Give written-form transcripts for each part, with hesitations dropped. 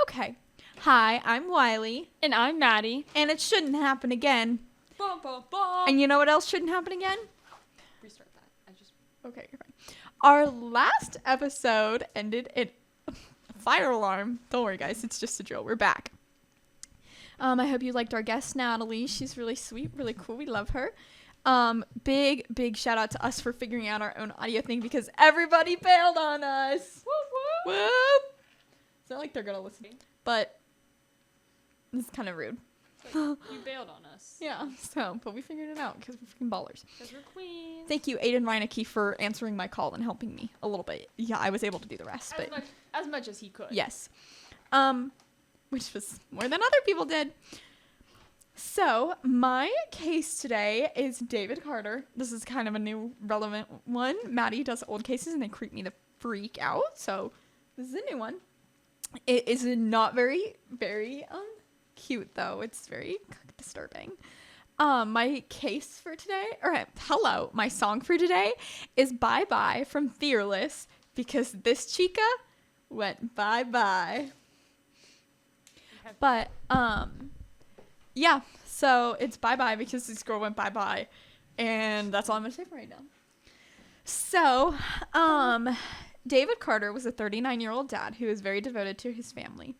Okay. Hi, I'm Wiley. And I'm Maddie. And it shouldn't happen again. Bum, bum, bum. And you know what else shouldn't happen again? Restart that. Okay, you're fine. Our last episode ended in a fire alarm. Don't worry, guys. It's just a drill. We're back. I hope you liked our guest, Natalie. She's really sweet, really cool. We love her. Big shout out to us for figuring out our own audio thing because everybody bailed on us. Whoop, whoop. Whoop. It's not like they're going to listen, but this is kind of rude. You bailed on us. Yeah, but we figured it out because we're freaking ballers. Because we're queens. Thank you, Aiden Reinecke, for answering my call and helping me a little bit. Yeah, I was able to do the rest. As much as he could. Yes. Which was more than other people did. So, my case today is David Carter. This is kind of a new relevant one. Maddie does old cases and they creep me the freak out. So, this is a new one. It is not very, very cute, though. It's very disturbing. My case for today, my song for today is Bye Bye from Fearless because this chica went bye-bye. But, yeah, so it's bye-bye because this girl went bye-bye, and that's all I'm going to say for right now. So, David Carter was a 39-year-old dad who is very devoted to his family.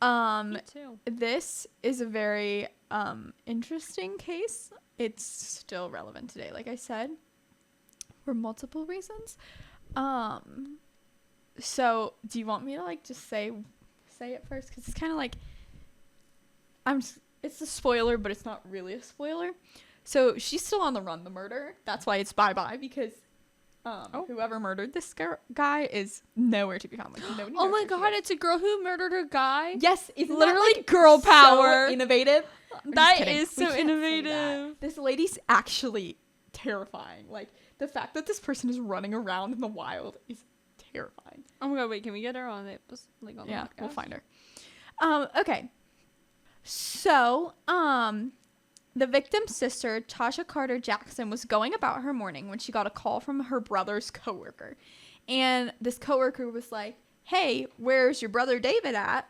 Me too. This is a very interesting case. It's still relevant today, like I said, for multiple reasons. So do you want me to just say it first? Because it's kind of like it's a spoiler, but it's not really a spoiler. So she's still on the run, the murder. That's why it's bye-bye, because whoever murdered this guy is nowhere to be found. Nobody knows Oh my god, she is. it's a girl who murdered her guy? Yes, isn't literally that, girl power. So innovative? That is We so can't say innovative. that. This lady's actually terrifying. The fact that this person is running around in the wild is terrifying. Oh my god, wait, can we get her on it? On the Yeah, podcast? we'll find her. Okay. So, the victim's sister, Tasha Carter Jackson, was going about her morning when she got a call from her brother's coworker. And this coworker was like, hey, where's your brother David at?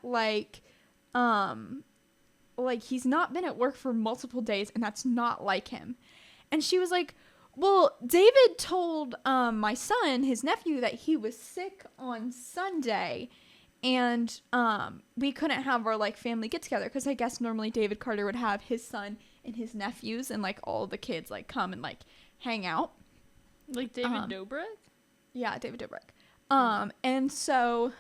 He's not been at work for multiple days, and that's not like him. And she was like, well, David told my son, his nephew, that he was sick on Sunday, and we couldn't have our family get together because I guess normally David Carter would have his son and his nephews and all the kids come and hang out. Like David Dobrik? Yeah, David Dobrik. And so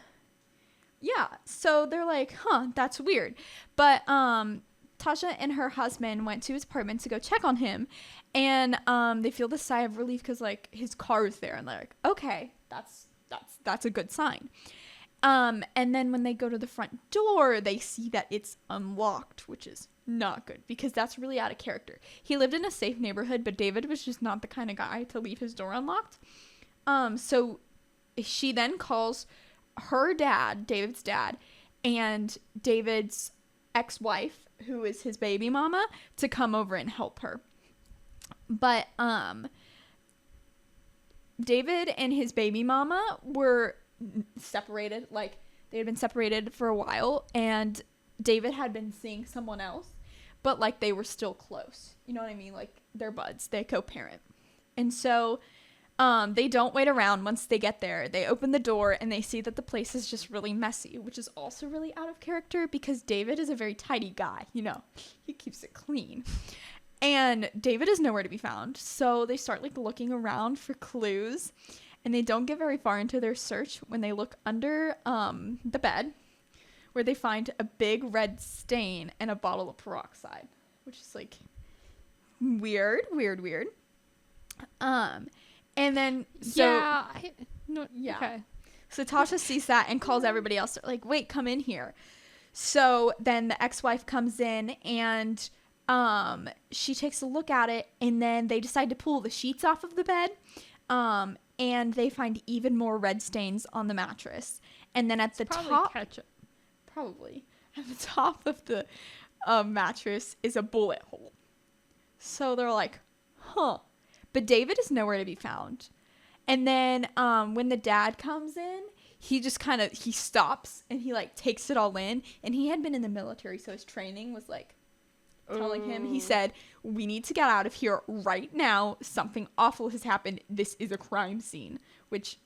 they're like, huh, that's weird. But Tasha and her husband went to his apartment to go check on him, and they feel this sigh of relief because his car is there, and they're like, okay, that's a good sign. And then when they go to the front door, they see that it's unlocked, which is not good because that's really out of character. He lived in a safe neighborhood, but David was just not the kind of guy to leave his door unlocked. So she then calls her dad, David's dad, and David's ex-wife, who is his baby mama, to come over and help her. But David and his baby mama were separated. They had been separated for a while, and David had been seeing someone else, but they were still close. You know what I mean? They're buds. They co-parent. And so they don't wait around. Once they get there, they open the door and they see that the place is just really messy, which is also really out of character because David is a very tidy guy. He keeps it clean. And David is nowhere to be found. So they start looking around for clues, and they don't get very far into their search when they look under the bed, where they find a big red stain and a bottle of peroxide, which is weird. And then Okay. So Tasha sees that and calls everybody else. They're like, wait, come in here. So then the ex-wife comes in and she takes a look at it, and then they decide to pull the sheets off of the bed. And they find even more red stains on the mattress. And then at the top, ketchup. Probably at the top of the mattress is a bullet hole. So they're like, huh. But David is nowhere to be found. And then when the dad comes in, he just kind of, he stops and he like takes it all in. And he had been in the military, so his training was like telling him, he said, we need to get out of here right now. Something awful has happened. This is a crime scene, which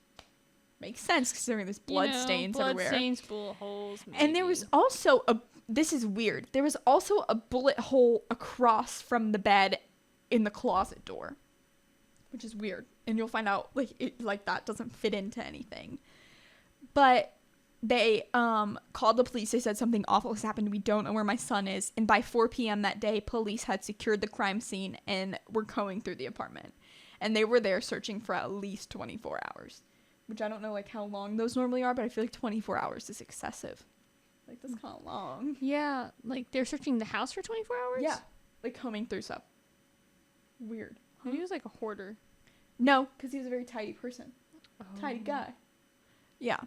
makes sense considering there's blood stains everywhere. Blood stains, bullet holes. Maybe. And there was also this is weird. There was also a bullet hole across from the bed in the closet door, which is weird. And you'll find out like that doesn't fit into anything. But they called the police. They said something awful has happened. We don't know where my son is. And by 4 p.m. that day, police had secured the crime scene and were combing through the apartment. And they were there searching for at least 24 hours. Which I don't know like how long those normally are, but I feel like 24 hours is excessive. Like that's kind of long. Yeah, like they're searching the house for 24 hours? Yeah, like combing through stuff. Weird. Maybe he was like a hoarder. No, because he was a very tidy person. Oh. Tidy guy. Yeah.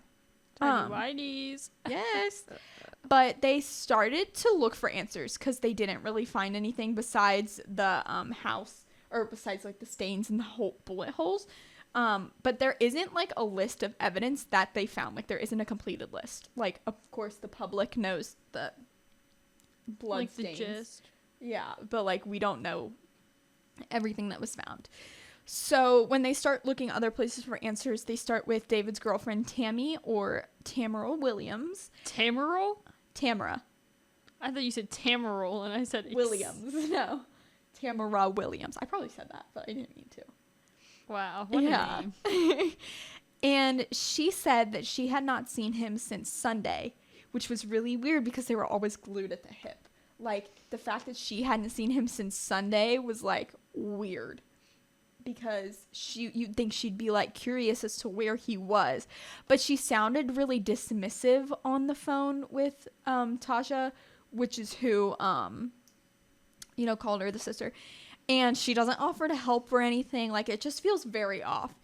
Tidy whities. Yes. But they started to look for answers because they didn't really find anything besides the house, or besides like the stains and the whole bullet holes. But there isn't like a list of evidence that they found. Like there isn't a completed list. Like of course the public knows the blood like stains. the gist. Yeah, but like we don't know everything that was found. So when they start looking other places for answers, they start with David's girlfriend Tammy, or Tamara Williams. Tamarol? Tamara I thought you said Tamarol, and I said Williams. No, Tamara Williams. I probably said that, but I didn't mean to. Wow, what a name. And she said that she had not seen him since Sunday, which was really weird because they were always glued at the hip. Like, the fact that she hadn't seen him since Sunday was, like, weird. Because you'd think she'd be, like, curious as to where he was. But she sounded really dismissive on the phone with Tasha, which is who, called her the sister. And she doesn't offer to help or anything. Like, it just feels very off.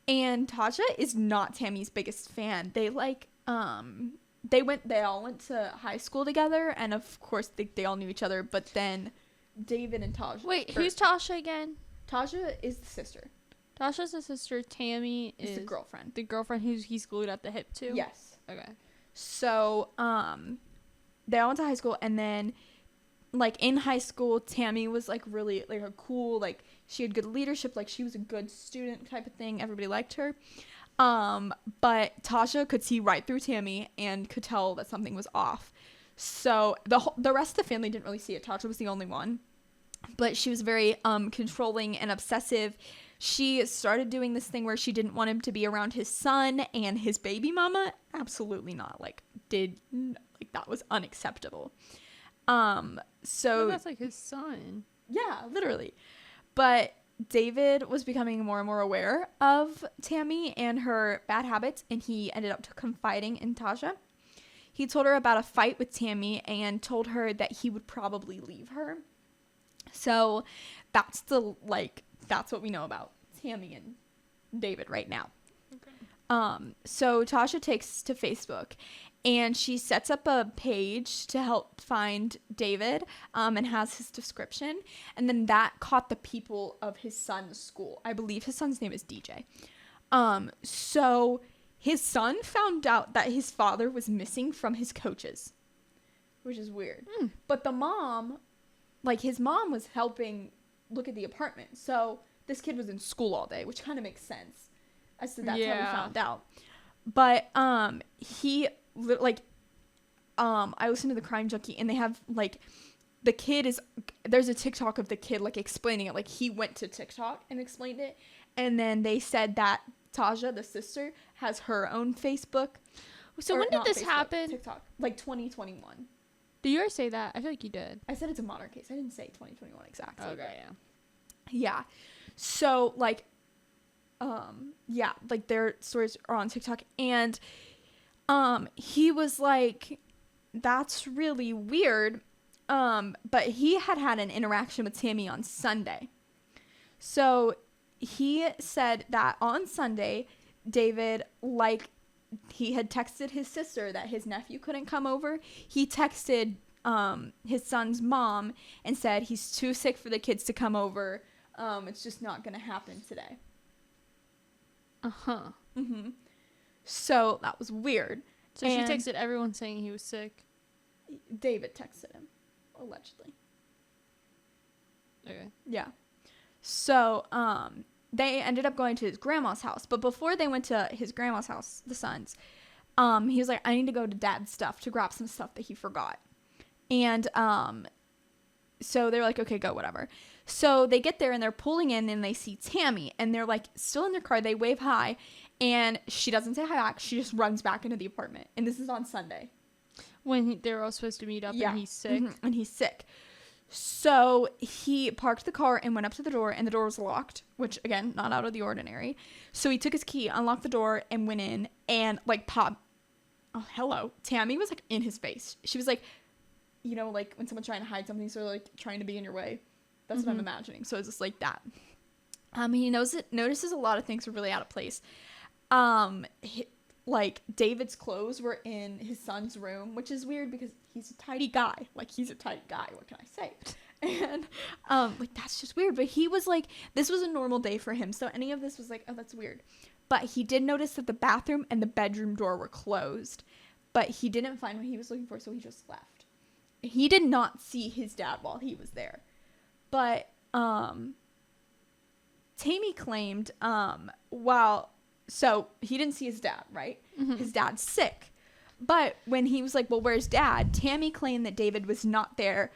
And Tasha is not Tammy's biggest fan. They, like, they all went to high school together. And, of course, they all knew each other. But then David and Tasha... Wait, who's Tasha again? Tasha is the sister. Tasha's the sister. Tammy is the girlfriend. The girlfriend he's glued at the hip to? Yes. Okay. So, they all went to high school. And then... like in high school, Tammy was like really like a cool, like she had good leadership, like she was a good student type of thing. Everybody liked her. But Tasha could see right through Tammy and could tell that something was off. So the rest of the family didn't really see it. Tasha was the only one, but she was very controlling and obsessive. She started doing this thing where she didn't want him to be around his son and his baby mama. Absolutely not. Like that was unacceptable. So well, that's like his son. Yeah, literally. But David was becoming more and more aware of Tammy and her bad habits, and he ended up confiding in Tasha. He told her about a fight with Tammy and told her that he would probably leave her. So that's what we know about Tammy and David right now. Okay. So Tasha takes to Facebook and she sets up a page to help find David, and has his description. And then that caught the people of his son's school. I believe his son's name is DJ. So his son found out that his father was missing from his coaches, which is weird. But the mom, his mom was helping look at the apartment. So this kid was in school all day, which kind of makes sense. I said that's how we found out. But I listened to the Crime Junkie, and they have the kid is, there's a TikTok of the kid explaining it, he went to TikTok and explained it, and then they said that Tasha, the sister, has her own Facebook. So when did this happen? TikTok, 2021. Did you ever say that? I feel like you did. I said it's a modern case. I didn't say 2021 exactly. Okay, yeah. So their stories are on TikTok, and he was like, that's really weird. But he had an interaction with Tammy on Sunday. So he said that on Sunday, David, he had texted his sister that his nephew couldn't come over. He texted his son's mom and said he's too sick for the kids to come over. It's just not going to happen today. Uh-huh. Mm-hmm. So that was weird. So she texted everyone saying he was sick. David texted him, allegedly. Okay. Yeah. So, they ended up going to his grandma's house. But before they went to his grandma's house, the sons, he was like, I need to go to dad's stuff to grab some stuff that he forgot. And, so they're like, okay, go, whatever. So they get there and they're pulling in and they see Tammy and they're like still in their car. They wave hi and she doesn't say hi back. She just runs back into the apartment. And this is on Sunday. When they were all supposed to meet up and he's sick. And he's sick. So he parked the car and went up to the door and the door was locked, which again, not out of the ordinary. So he took his key, unlocked the door and went in and like oh, hello. Tammy was like in his face. She was like, you know, like when someone's trying to hide something, so like trying to be in your way. That's what I'm imagining. So it's just like that. He notices a lot of things were really out of place. Like David's clothes were in his son's room, which is weird because he's a tidy guy. Like he's a tight guy. What can I say? And like that's just weird. But he was like, this was a normal day for him. So any of this was like, oh, that's weird. But he did notice that the bathroom and the bedroom door were closed. But he didn't find what he was looking for, so he just left. He did not see his dad while he was there. But Tammy claimed so he didn't see his dad, right? His dad's sick. But when he was like, well, where's dad? Tammy claimed that David was not there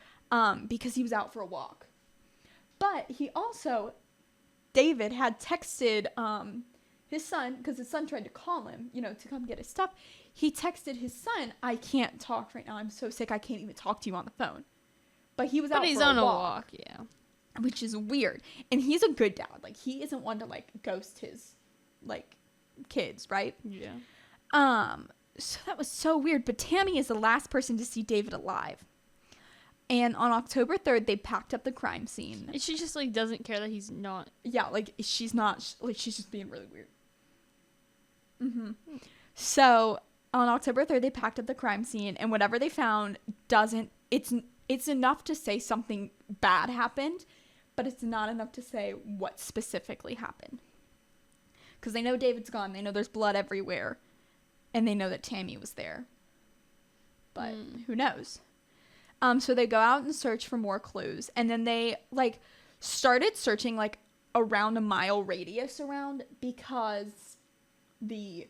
because he was out for a walk. But David had texted his son, because his son tried to call him, you know, to come get his stuff. He texted his son, I can't talk right now. I'm so sick. I can't even talk to you on the phone. But he was out for a walk. But he's on a walk, yeah. Which is weird. And he's a good dad. Like, he isn't one to, like, ghost his, like, kids, right? Yeah. So that was so weird. But Tammy is the last person to see David alive. And on October 3rd, they packed up the crime scene. And she just, like, doesn't care that he's not. Yeah, like, she's not, like, she's just being really weird. So on October 3rd, they packed up the crime scene, and whatever they found it's enough to say something bad happened, but it's not enough to say what specifically happened. Because they know David's gone, they know there's blood everywhere, and they know that Tammy was there. But who knows? So they go out and search for more clues, and then they, like, started searching, like, around a mile radius around, because he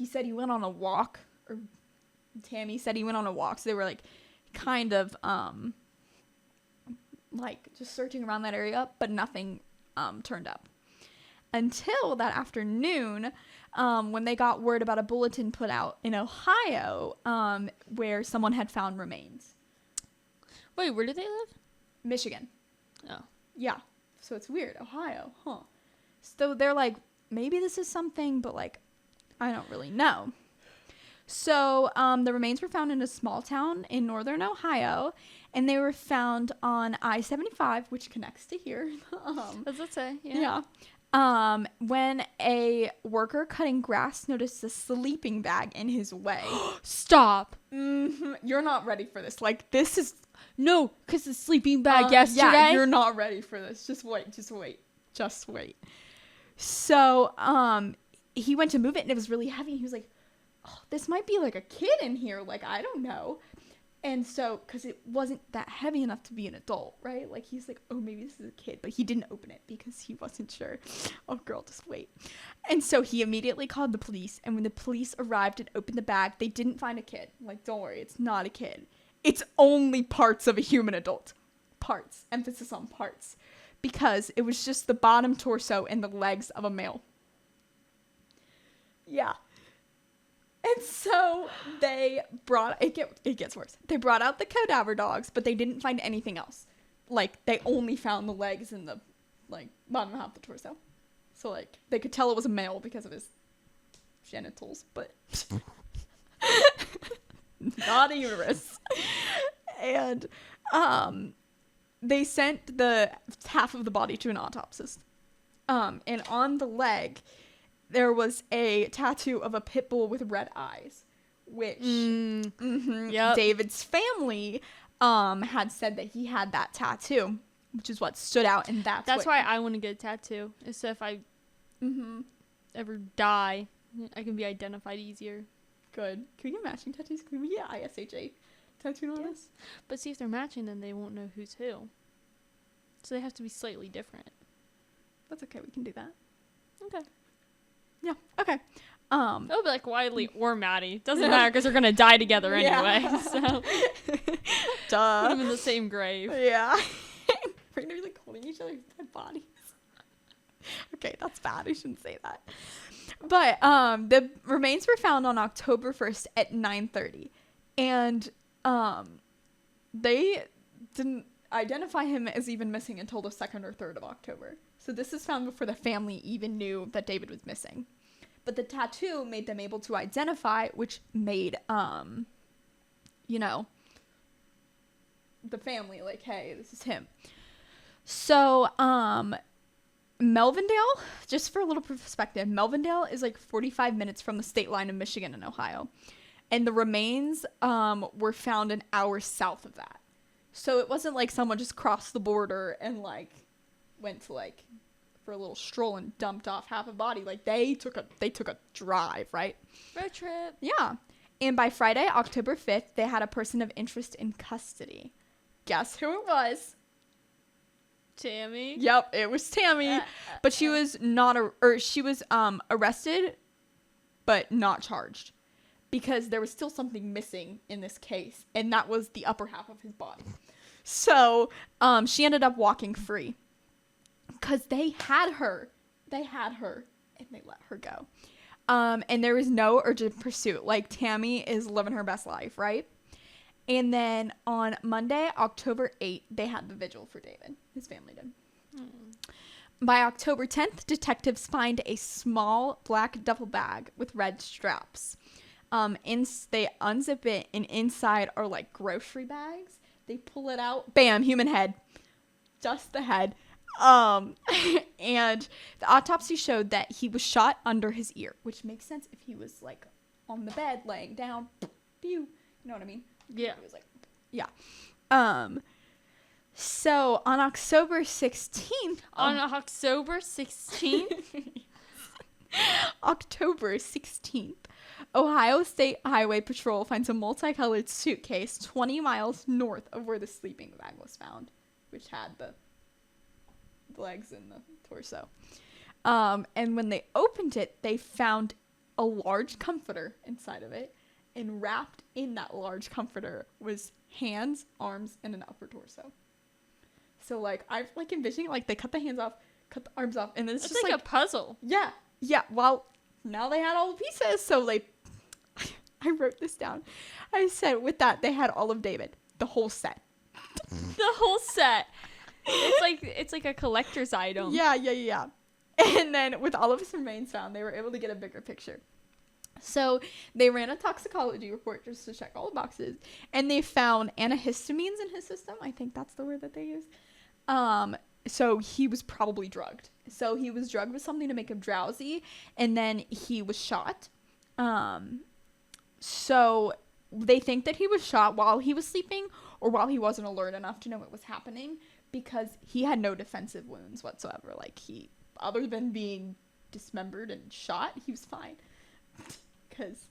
said he went on a walk, or Tammy said he went on a walk, so they were, like, kind of, like, just searching around that area, but nothing, turned up. Until that afternoon, when they got word about a bulletin put out in Ohio, where someone had found remains. Wait, where do they live? Michigan. Oh. Yeah. So it's weird. Ohio, huh? So they're like, maybe this is something, but, like, I don't really know. So the remains were found in a small town in northern Ohio, and they were found on I-75, which connects to here. Does that say? Yeah. When a worker cutting grass noticed a sleeping bag in his way. Stop. You're not ready for this. Like, this is... No, because the sleeping bag yesterday. Yeah, you're not ready for this. Just wait. So, he went to move it, and it was really heavy. He was like, oh, this might be, like, a kid in here. Like, I don't know. And so, because it wasn't that heavy enough to be an adult, right? Like, he's like, oh, maybe this is a kid. But he didn't open it because he wasn't sure. Oh, girl, just wait. And so he immediately called the police. And when the police arrived and opened the bag, they didn't find a kid. Like, don't worry, it's not a kid. It's only parts of a human adult. Parts. Emphasis on parts. Because it was just the bottom torso and the legs of a male. Yeah. And so they it gets worse. They brought out the cadaver dogs, but they didn't find anything else. Like, they only found the legs and the, like, bottom half of the torso. So, like, they could tell it was a male because of his genitals, but not a uterus. And they sent the half of the body to an autopsist. And on the leg, there was a tattoo of a pit bull with red eyes, which David's family had said that he had that tattoo, which is what stood out, and that's why I want to get a tattoo. Is so if I ever die, I can be identified easier. Good. Can we get matching tattoos? Can we get ISHA tattooed on us? But see, if they're matching, then they won't know who's who. So they have to be slightly different. That's okay. We can do that. Okay. Yeah. Okay. It'll be like Wiley or Maddie. Doesn't matter because they're gonna die together anyway. So duh. Put them in the same grave. Yeah. We're gonna be like holding each other's dead bodies. Okay, that's bad. I shouldn't say that. But the remains were found on October 1st at 9:30, and they didn't identify him as even missing until the 2nd or 3rd of October. So this is found before the family even knew that David was missing. But the tattoo made them able to identify, which made you know, the family like, hey, this is him. So Melvindale, just for a little perspective, Melvindale is like 45 minutes from the state line of Michigan and Ohio. And the remains were found an hour south of that. So it wasn't like someone just crossed the border and like went to like for a little stroll and dumped off half a body. Like they took a drive, right? Road trip. Yeah. And by Friday, October 5th, they had a person of interest in custody. Guess who it was? Tammy. Yep, it was Tammy. But she was arrested but not charged because there was still something missing in this case, and that was the upper half of his body. So, she ended up walking free cuz they had her, and they let her go. And there was no urgent pursuit. Like, Tammy is living her best life, right? And then on Monday, October 8th, they had the vigil for David. His family did. By October 10th, detectives find a small black duffel bag with red straps. They unzip it, and inside are like grocery bags. They pull it out. Bam, human head. Just the head. And the autopsy showed that he was shot under his ear, which makes sense if he was like on the bed laying down. Pew. You know what I mean? Yeah. It was like, yeah. So on October 16th. October 16th, Ohio State Highway Patrol finds a multicolored suitcase 20 miles north of where the sleeping bag was found, which had the legs and the torso. And when they opened it, they found a large comforter inside of it, and wrapped in that large comforter was hands, arms, and an upper torso. So like I like envisioning like they cut the hands off, cut the arms off, and then it's just like a puzzle. Yeah. Well, now they had all the pieces, so like I wrote this down. I said with that they had all of David, the whole set. The whole set. It's like a collector's item. Yeah. And then with all of his remains found, they were able to get a bigger picture. So they ran a toxicology report just to check all the boxes, and they found antihistamines in his system. I think that's the word that they use. So he was probably drugged. So he was drugged with something to make him drowsy, and then he was shot. So they think that he was shot while he was sleeping or while he wasn't alert enough to know what was happening, because he had no defensive wounds whatsoever. Like other than being dismembered and shot, he was fine.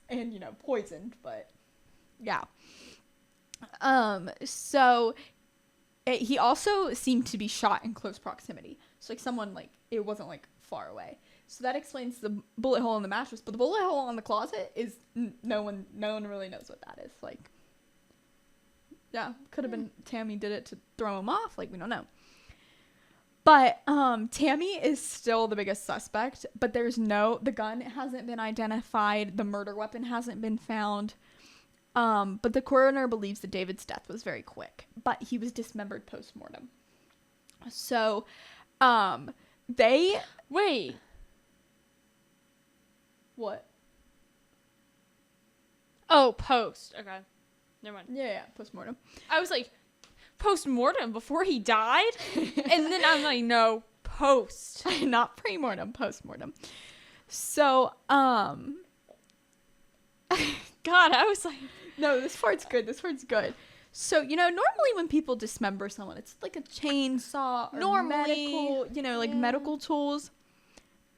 And poisoned, but yeah. So he also seemed to be shot in close proximity. So like someone it wasn't like far away. So that explains the bullet hole in the mattress, but the bullet hole on the closet is no one really knows what that is. Like, yeah, could have been Tammy did it to throw him off. Like, we don't know. But Tammy is still the biggest suspect, but the gun hasn't been identified, the murder weapon hasn't been found, but the coroner believes that David's death was very quick, but he was dismembered post-mortem. So, Wait. What? Oh, post. Okay. Never mind. Yeah, post-mortem. I was like, post-mortem before he died? And then I'm like, no, post. Not pre-mortem, post-mortem. So, God, I was like... No, this part's good. So, normally when people dismember someone, it's like a chainsaw or medical, medical tools.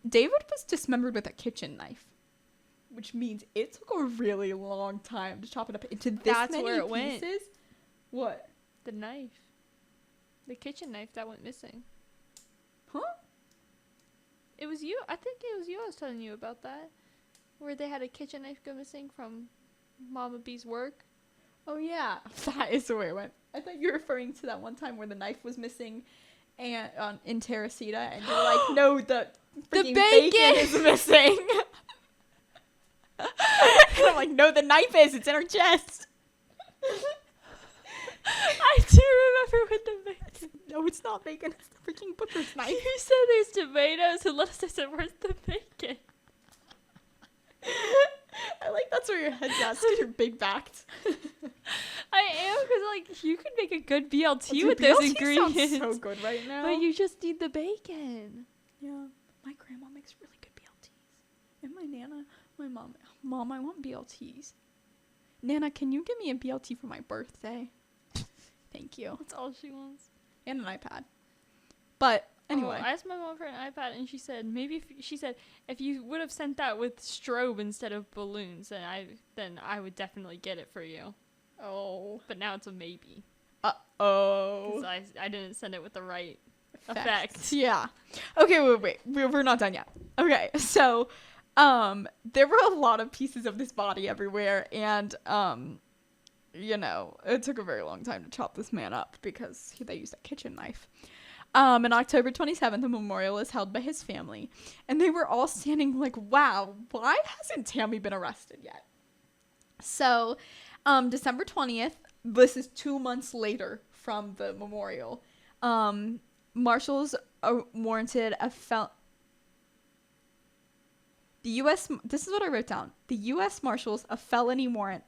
David was dismembered with a kitchen knife. which means it took a really long time to chop it up into this That's many where it pieces. went. What? The knife. The kitchen knife that went missing. Huh? It was you. I think it was you I was telling you about that. Where they had a kitchen knife go missing from Mama B's work. Oh, yeah. That is the way it went. I thought you were referring to that one time where the knife was missing and in Teresita, and you're like, no, the freaking bacon is missing. And I'm like, no, the knife is. It's in her chest. I do remember when the bacon. No, it's not bacon. It's the freaking butcher's knife. You said there's tomatoes and lettuce. I said, where's the bacon? I like that's where your head's at. Because you're big backed. I am, because like you could make a good BLT Dude, with BLT those ingredients. Sounds so good right now. But you just need the bacon. Yeah, my grandma makes really good BLTs, and my nana, my mom, I want BLTs. Nana, can you give me a BLT for my birthday? Thank you. That's all she wants. And an iPad. But anyway, I asked my mom for an iPad, and she said if you would have sent that with strobe instead of balloons, then I would definitely get it for you. oh, But now it's a maybe. oh, 'Cause I didn't send it with the right effect. Yeah. Okay, wait. We're not done yet. Okay, so, there were a lot of pieces of this body everywhere, and you know, it took a very long time to chop this man up because they used a kitchen knife. On October 27th, a memorial is held by his family, and they were all standing like, wow, why hasn't Tammy been arrested yet? So, December 20th, this is 2 months later from the memorial, Marshals warranted this is what I wrote down. The U.S. Marshals a felony warrant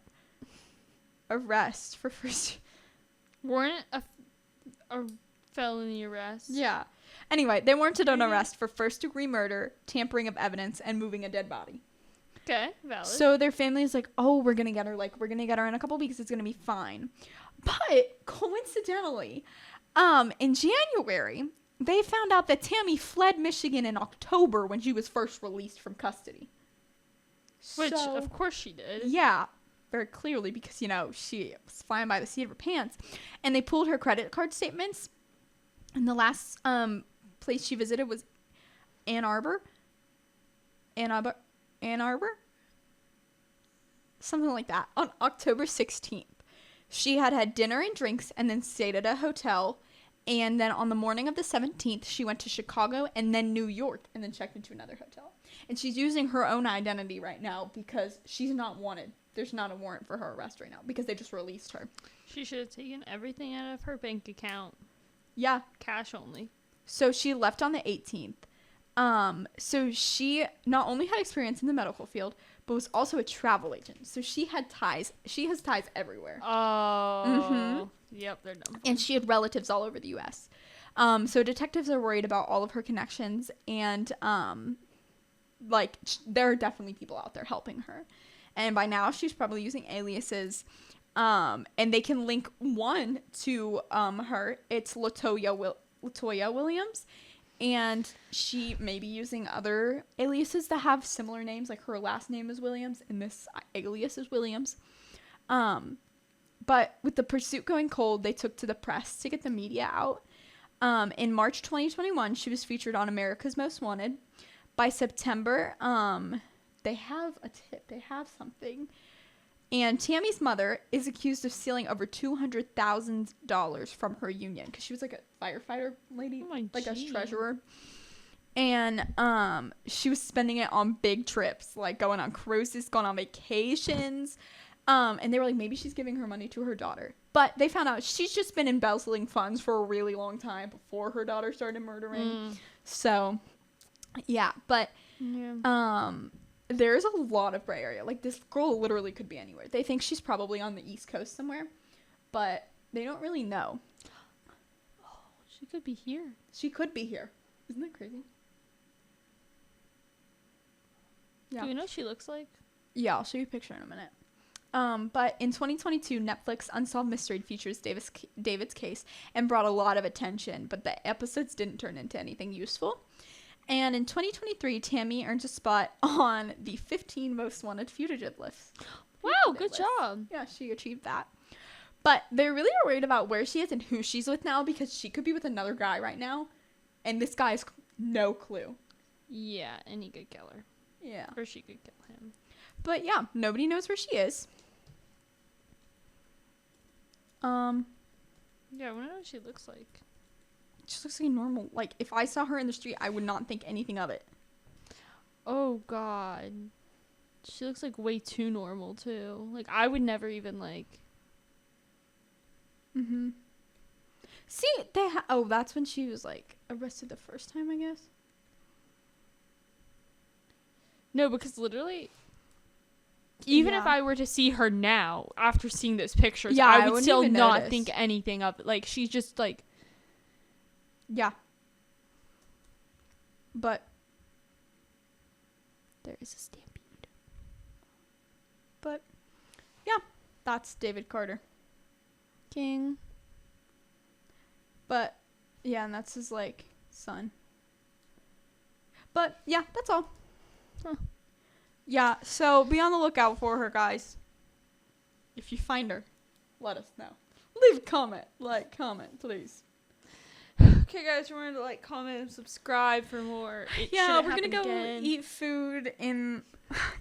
arrest for first... Warrant a felony arrest. Yeah. Anyway, they warranted an arrest for first-degree murder, tampering of evidence, and moving a dead body. Okay, valid. So their family is like, oh, we're going to get her in a couple weeks. It's going to be fine. But coincidentally, in January, they found out that Tammy fled Michigan in October when she was first released from custody. Which, of course she did. Yeah, very clearly, because, you know, she was flying by the seat of her pants. And they pulled her credit card statements. And the last place she visited was Ann Arbor. Something like that. On October 16th. She had dinner and drinks and then stayed at a hotel. And then on the morning of the 17th, she went to Chicago and then New York and then checked into another hotel. And she's using her own identity right now because she's not wanted. There's not a warrant for her arrest right now because they just released her. She should have taken everything out of her bank account. Yeah. Cash only. So she left on the 18th. So she not only had experience in the medical field, but was also a travel agent. So she had ties. She has ties everywhere. Oh. Mm-hmm. Yep, they're dumb. And she had relatives all over the U.S. So detectives are worried about all of her connections, and there are definitely people out there helping her. And by now, she's probably using aliases. And they can link one to her. It's Latoya Williams. And she may be using other aliases that have similar names. Like her last name is Williams, and this alias is Williams. But with the pursuit going cold, they took to the press to get the media out. In March 2021, she was featured on America's Most Wanted. By September, they have a tip. They have something. And Tammy's mother is accused of stealing over $200,000 from her union because she was like a firefighter lady, like a treasurer. And she was spending it on big trips, like going on cruises, going on vacations. And they were like, maybe she's giving her money to her daughter. But they found out she's just been embezzling funds for a really long time before her daughter started murdering. So, yeah. But there's a lot of gray area. Like, this girl literally could be anywhere. They think she's probably on the East Coast somewhere. But they don't really know. Oh, she could be here. She could be here. Isn't that crazy? Yeah. Do you know what she looks like? Yeah, I'll show you a picture in a minute. But in 2022, Netflix Unsolved Mystery features David's case and brought a lot of attention, but the episodes didn't turn into anything useful. And in 2023, Tammy earned a spot on the 15 most wanted fugitive list. Wow, good job. Yeah, she achieved that. But they really are worried about where she is and who she's with now because she could be with another guy right now. And this guy has no clue. Yeah, and he could kill her. Yeah. Or she could kill him. But yeah, nobody knows where she is. Yeah, I wonder what she looks like. She looks like a normal. Like, if I saw her in the street, I would not think anything of it. Oh, God. She looks like way too normal, too. Like, I would never even, like... Mm-hmm. See, that's when she was, like, arrested the first time, I guess. No, because literally... Even if I were to see her now, after seeing those pictures, I would still not think anything of it. Like, she's just, like... Yeah. But... there is a stampede. But, yeah. That's David Carter. King. But, yeah, and that's his, like, son. But, yeah, that's all. Huh. Yeah, so be on the lookout for her, guys. If you find her, let us know. Leave a comment. Comment, please. Okay, guys, remember to like, comment, and subscribe for more. Yeah, we're gonna go eat food in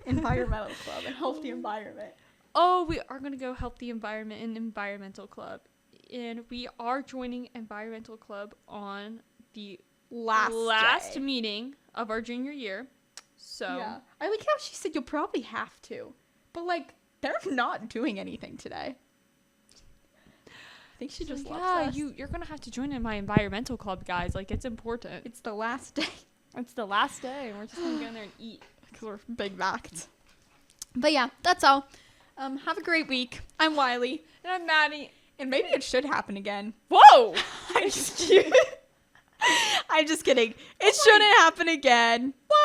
environmental club, a healthy environment. Oh, we are gonna go help the environment in environmental club, and we are joining environmental club on the last meeting of our junior year. So yeah, I like how she said you'll probably have to, but like they're not doing anything today. I think she just loves us. You're gonna have to join in my environmental club, guys. Like, it's important. It's the last day. It's the last day, and we're just gonna go in there and eat because we're big backed. But yeah, that's all. Have a great week. I'm Wiley. And I'm Maddie. And maybe it should happen again. Whoa! I'm just kidding. I'm just kidding. It shouldn't happen again. What?